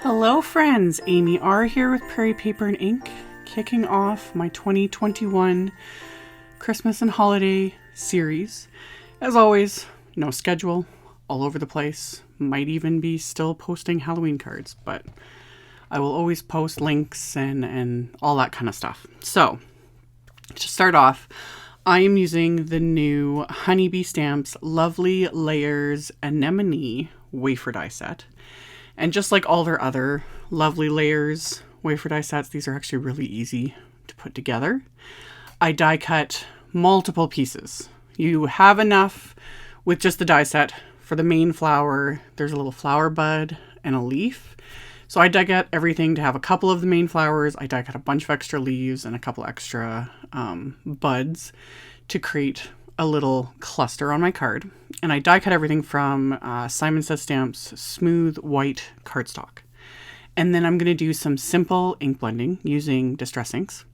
Hello friends, AmyR here with Prairie Paper and Ink, kicking off my 2021 Christmas and holiday series. As always, no schedule, all over the place. Might even be still posting Halloween cards, but I will always post links and all that kind of stuff. So, to start off, I am using the new Honeybee Stamps Lovely Layers Anemone wafer die set. And just like all their other Lovely Layers wafer die sets, these are actually really easy to put together. I die cut multiple pieces. You have enough with just the die set. For the main flower, there's a little flower bud and a leaf. So I die cut everything to have a couple of the main flowers. I die cut a bunch of extra leaves and a couple extra buds to create a little cluster on my card. And I die cut everything from Simon Says Stamps Smooth White Cardstock. And then I'm going to do some simple ink blending using distress inks.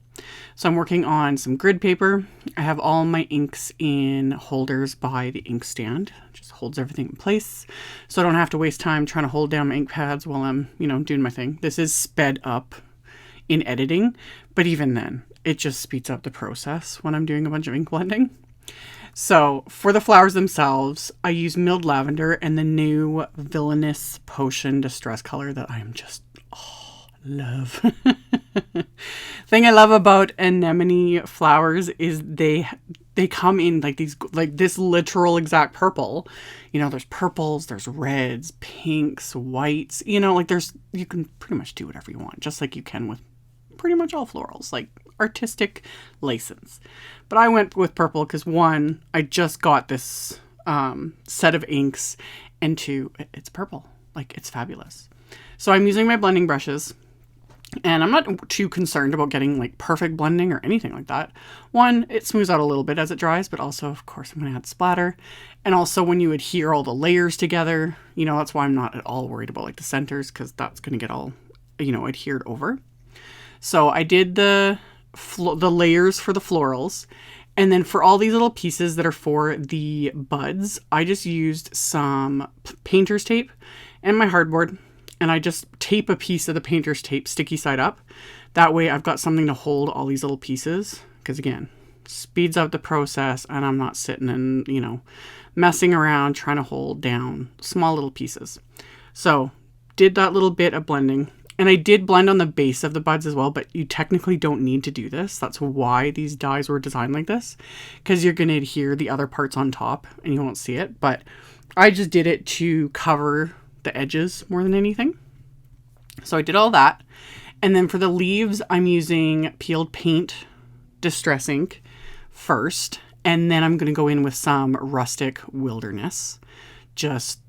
So I'm working on some grid paper. I have all my inks in holders by the ink stand. It just holds everything in place. So I don't have to waste time trying to hold down my ink pads while I'm, doing my thing. This is sped up in editing, but even then, it just speeds up the process when I'm doing a bunch of ink blending. So for the flowers themselves, I use milled lavender and the new Villainous Potion Distress color that I am just, love. Thing I love about anemone flowers is they come in like this literal exact purple. There's purples, there's reds, pinks, whites, you can pretty much do whatever you want, just like you can with pretty much all florals, like artistic license. But I went with purple because one, I just got this set of inks, and two, it's purple. Like, it's fabulous. So I'm using my blending brushes, and I'm not too concerned about getting like perfect blending or anything like that. One, it smooths out a little bit as it dries, but also, of course, I'm going to add splatter. And also when you adhere all the layers together, that's why I'm not at all worried about like the centers, because that's going to get all, adhered over. So I did the layers for the florals. And then for all these little pieces that are for the buds, I just used some painter's tape and my hardboard. And I just tape a piece of the painter's tape sticky side up. That way I've got something to hold all these little pieces. Because again, speeds up the process and I'm not sitting and, messing around trying to hold down small little pieces. So did that little bit of blending. And I did blend on the base of the buds as well, but you technically don't need to do this. That's why these dies were designed like this, because you're going to adhere the other parts on top and you won't see it. But I just did it to cover the edges more than anything. So I did all that. And then for the leaves, I'm using peeled paint distress ink first. And then I'm going to go in with some Rustic Wilderness. Just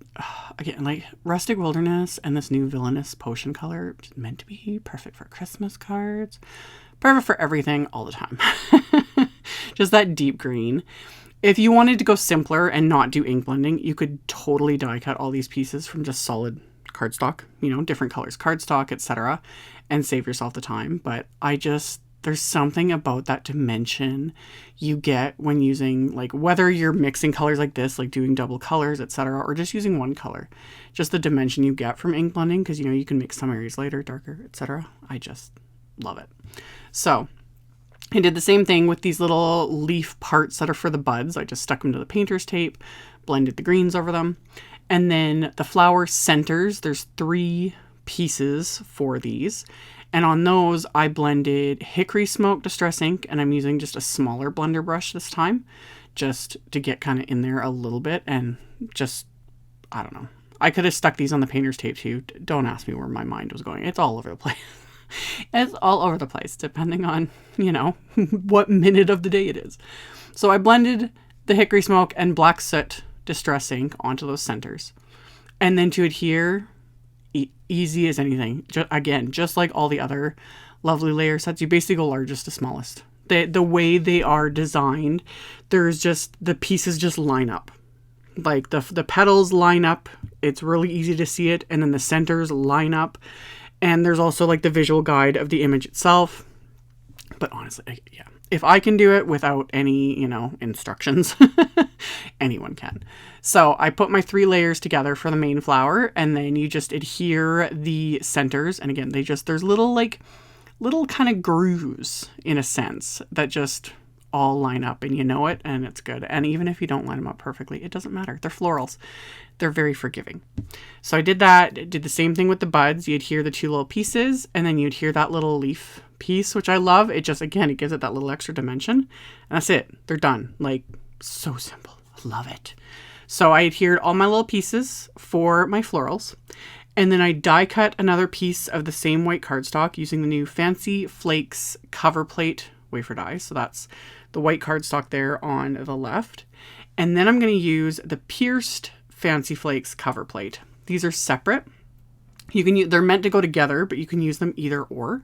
again, like Rustic Wilderness and this new Villainous Potion color, meant to be perfect for Christmas cards, perfect for everything all the time. Just that deep green. If you wanted to go simpler and not do ink blending, you could totally die cut all these pieces from just solid cardstock, different colors, cardstock, etc., and save yourself the time. But there's something about that dimension you get when using, like, whether you're mixing colors like this, like doing double colors, etc., or just using one color. Just the dimension you get from ink blending, because, you can make some areas lighter, darker, etc. I just love it. So I did the same thing with these little leaf parts that are for the buds. I just stuck them to the painter's tape, blended the greens over them. And then the flower centers, there's 3 pieces for these. And on those, I blended Hickory Smoke Distress Ink, and I'm using just a smaller blender brush this time, just to get kind of in there a little bit, and just, I don't know. I could have stuck these on the painter's tape too. Don't ask me where my mind was going. It's all over the place. It's all over the place, depending on, what minute of the day it is. So I blended the Hickory Smoke and Black Soot Distress Ink onto those centers. And then to adhere, easy as anything. Just like all the other Lovely Layer sets, you basically go largest to smallest. The way they are designed, there's just, the pieces just line up. Like the petals line up. It's really easy to see it. And then the centers line up. And there's also like the visual guide of the image itself. But honestly, yeah, if I can do it without any, instructions, anyone can. So I put my 3 layers together for the main flower, and then you just adhere the centers. And again, there's little kind of grooves in a sense that just all line up, and and it's good. And even if you don't line them up perfectly, it doesn't matter. They're florals. They're very forgiving. So I did that, did the same thing with the buds. You adhere the 2 little pieces, and then you adhere that little leaf piece, which I love. It just, again, it gives it that little extra dimension. And that's it. They're done. Like, so simple. I love it. So I adhered all my little pieces for my florals. And then I die cut another piece of the same white cardstock using the new Fancy Flakes cover plate wafer die. So that's the white cardstock there on the left. And then I'm going to use the pierced Fancy Flakes cover plate. These are separate. They're meant to go together, but you can use them either or.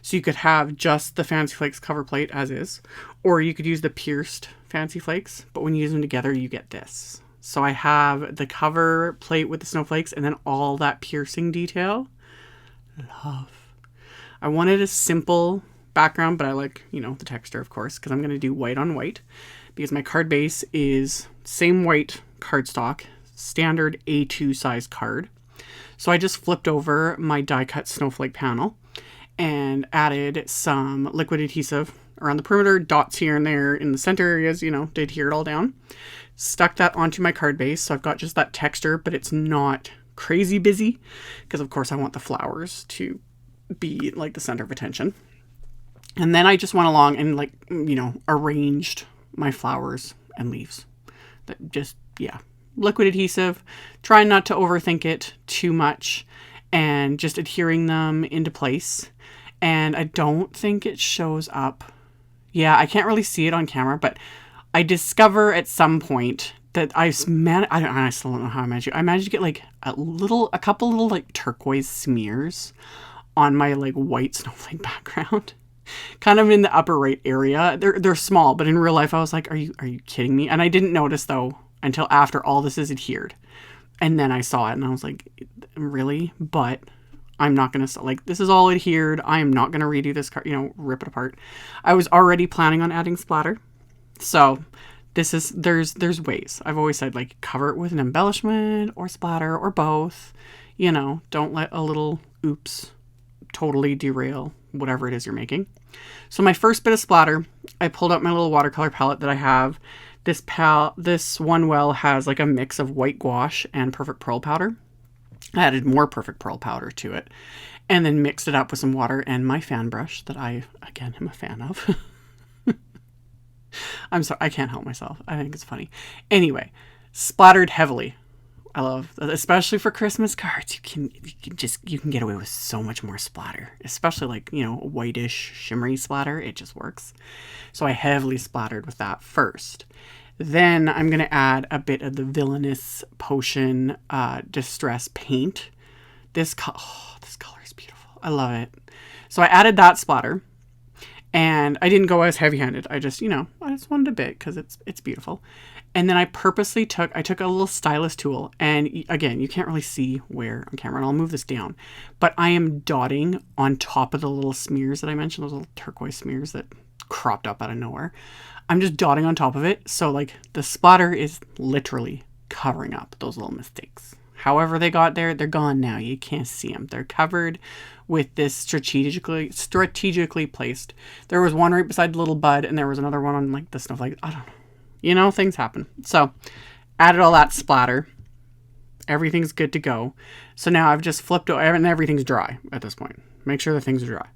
So you could have just the Fancy Flakes cover plate as is, or you could use the pierced Fancy Flakes, but when you use them together, you get this. So I have the cover plate with the snowflakes and then all that piercing detail. Love. I wanted a simple background, but I like, the texture, of course, because I'm going to do white on white because my card base is same white cardstock, standard A2 size card. So I just flipped over my die cut snowflake panel and added some liquid adhesive around the perimeter, dots here and there in the center areas, to adhere it all down. Stuck that onto my card base, so I've got just that texture, but it's not crazy busy because, of course, I want the flowers to be like the center of attention. And then I just went along and arranged my flowers and leaves. That just, liquid adhesive, trying not to overthink it too much and just adhering them into place. And I don't think it shows up. Yeah, I can't really see it on camera, but I discover at some point that I still don't know how I managed it. I managed to get a couple little turquoise smears on my white snowflake background, kind of in the upper right area. They're small, but in real life I was like, are you kidding me? And I didn't notice though until after all this is adhered, and then I saw it and I was like, really? But I'm not going to, this is all adhered. I am not going to redo this card, rip it apart. I was already planning on adding splatter. So there's ways. I've always said cover it with an embellishment or splatter or both. Don't let a little oops totally derail whatever it is you're making. So my first bit of splatter, I pulled out my little watercolor palette that I have. This one well has a mix of white gouache and perfect pearl powder. I added more perfect pearl powder to it and then mixed it up with some water and my fan brush that I, again, am a fan of. I'm sorry, I can't help myself. I think it's funny. Anyway, splattered heavily. I love, especially for Christmas cards, you can get away with so much more splatter, especially whitish shimmery splatter. It just works. So I heavily splattered with that first. Then I'm going to add a bit of the Villainous Potion Distress Paint. This color is beautiful. I love it. So I added that splatter. And I didn't go as heavy-handed. I just wanted a bit because it's beautiful. And then I purposely took a little stylus tool. And again, you can't really see where on camera, and I'll move this down. But I am dotting on top of the little smears that I mentioned, those little turquoise smears that cropped up out of nowhere. I'm just dotting on top of it. So the splatter is literally covering up those little mistakes. However they got there, they're gone now. You can't see them. They're covered with this strategically placed. There was one right beside the little bud, and there was another one on the snowflake. I don't know. Things happen. So added all that splatter. Everything's good to go. So now I've just flipped over, and everything's dry at this point. Make sure the things are dry.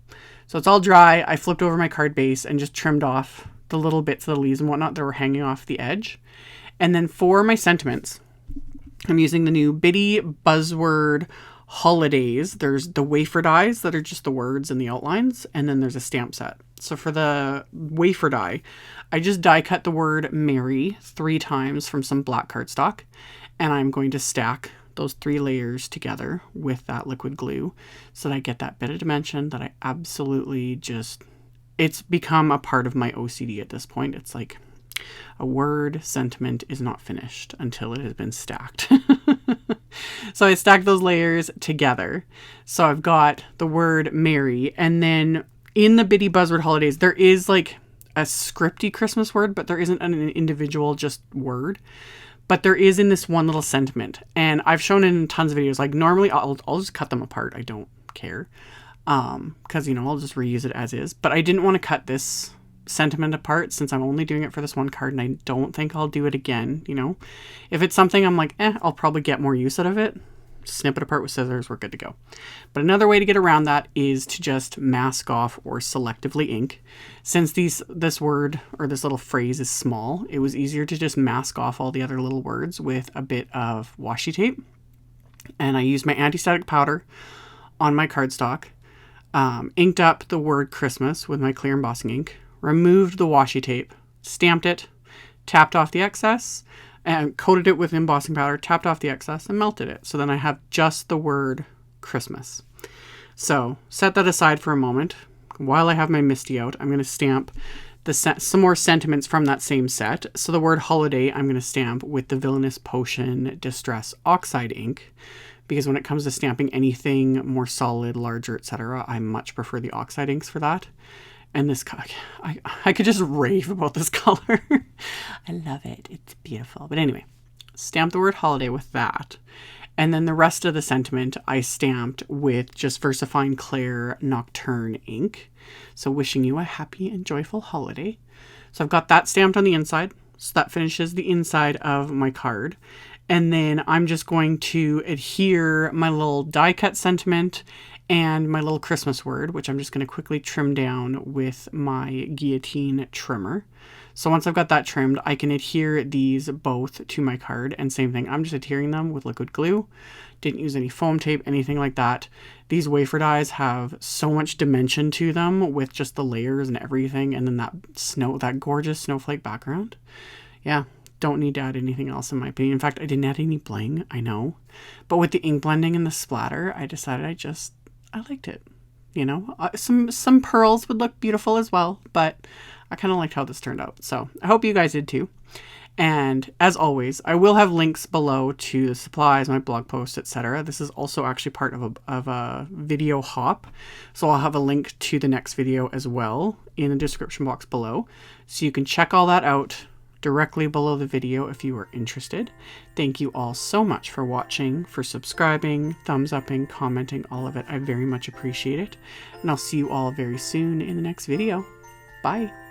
So it's all dry. I flipped over my card base and just trimmed off the little bits of the leaves and whatnot that were hanging off the edge. And then for my sentiments, I'm using the new Bitty Buzzword Holidays. There's the wafer dies that are just the words and the outlines, and then there's a stamp set. So for the wafer die, I just die cut the word Mary 3 times from some black cardstock, and I'm going to stack those 3 layers together with that liquid glue so that I get that bit of dimension that I absolutely it's become a part of my OCD at this point. It's like a word sentiment is not finished until it has been stacked. So I stacked those layers together. So I've got the word Mary, and then in the Bitty Buzzword Holidays, there is a scripty Christmas word, but there isn't an individual just word. But there is in this one little sentiment. And I've shown it in tons of videos. Like normally I'll just cut them apart. I don't care. Because, you know, I'll just reuse it as is. But I didn't want to cut this sentiment apart since I'm only doing it for this one card, and I don't think I'll do it again, you know. If it's something I'm like, I'll probably get more use out of it. Snip it apart with scissors, we're good to go. But another way to get around that is to just mask off or selectively ink. Since this word or this little phrase is small, it was easier to just mask off all the other little words with a bit of washi tape. And I used my anti-static powder on my cardstock, inked up the word Christmas with my clear embossing ink, removed the washi tape, stamped it, tapped off the excess, and coated it with embossing powder, tapped off the excess, and melted it. So then I have just the word Christmas. So set that aside for a moment. While I have my Misty out, I'm going to stamp some more sentiments from that same set. So the word holiday, I'm going to stamp with the Villainous Potion Distress Oxide ink, because when it comes to stamping anything more solid, larger, etc., I much prefer the oxide inks for that. And this, I could just rave about this color. I love it. It's beautiful. But anyway, stamp the word holiday with that. And then the rest of the sentiment I stamped with just VersaFine Clair Nocturne ink. So wishing you a happy and joyful holiday. So I've got that stamped on the inside. So that finishes the inside of my card. And then I'm just going to adhere my little die cut sentiment and my little Christmas word, which I'm just going to quickly trim down with my guillotine trimmer. So once I've got that trimmed, I can adhere these both to my card. And same thing, I'm just adhering them with liquid glue. Didn't use any foam tape, anything like that. These wafer dies have so much dimension to them with just the layers and everything. And then that gorgeous snowflake background. Yeah, don't need to add anything else in my opinion. In fact, I didn't add any bling, I know. But with the ink blending and the splatter, I decided I liked it. You know, some pearls would look beautiful as well, but I kind of liked how this turned out. So I hope you guys did too. And as always, I will have links below to the supplies, my blog posts, etc. This is also actually part of a video hop. So I'll have a link to the next video as well in the description box below. So you can check all that out directly below the video if you are interested. Thank you all so much for watching, for subscribing, thumbs upping, commenting, all of it. I very much appreciate it. And I'll see you all very soon in the next video. Bye.